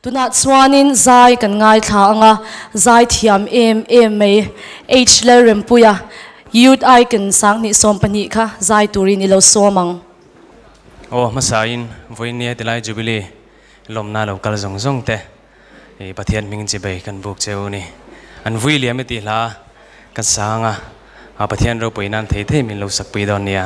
tuna chuanin zai kan ngai thla anga zai thiam em mai h le rempuya youth I kan sang ni som pani kha zai turin ilo somang oh masain voinia tilai jubilee lomna local zong zong te e pathian ming chi bai kan buk cheu ni an vui liam ti hla kan sanga a pathian ro poinan thei thei min lo sak pui don nia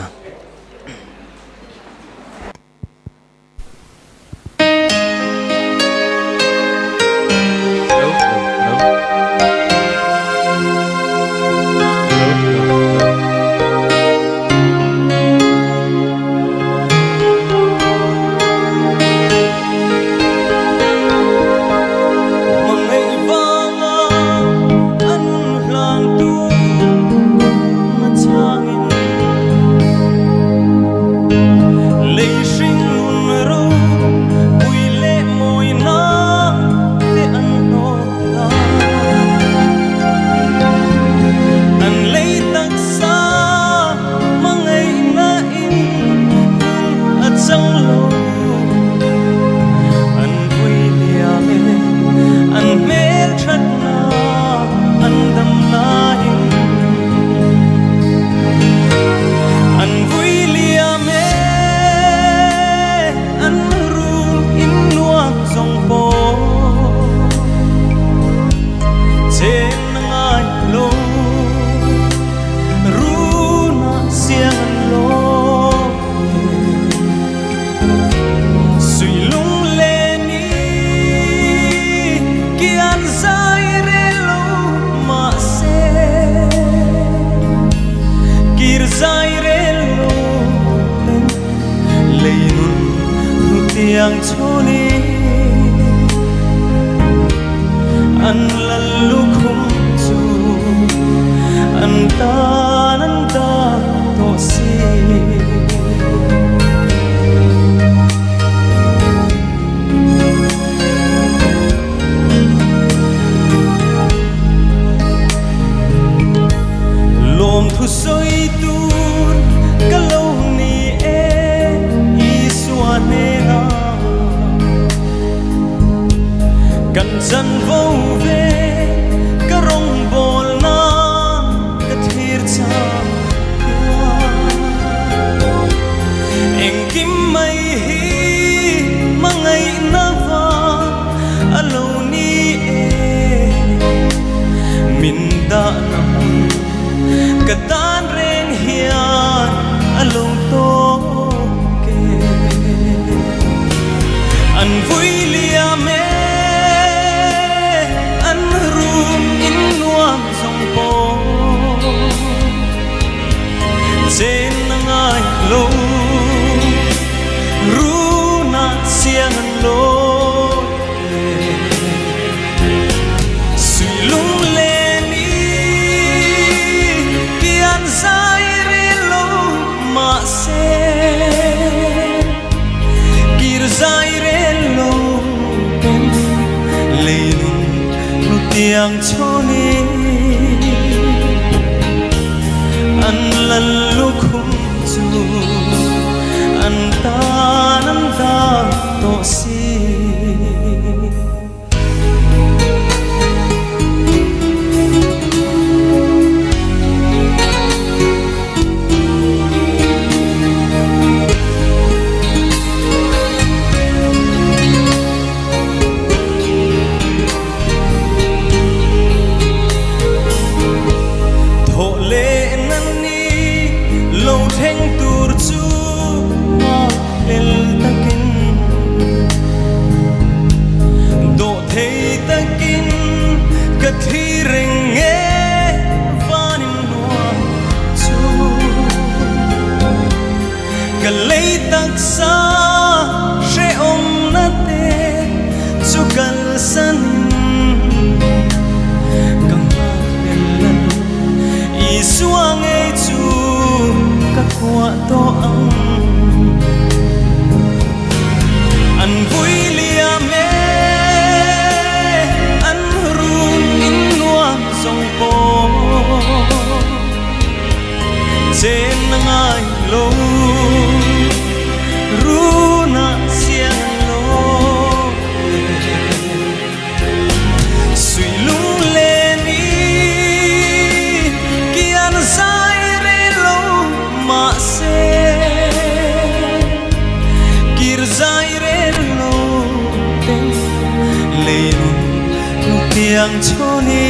yang choni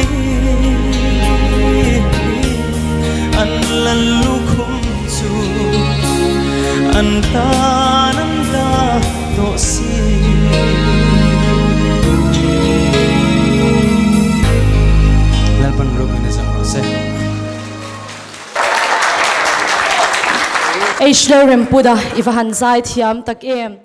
an lan lu khum chu an ta nan da to si lalpan group ina sang rose H lo rempuda ifahan zai thiam tak em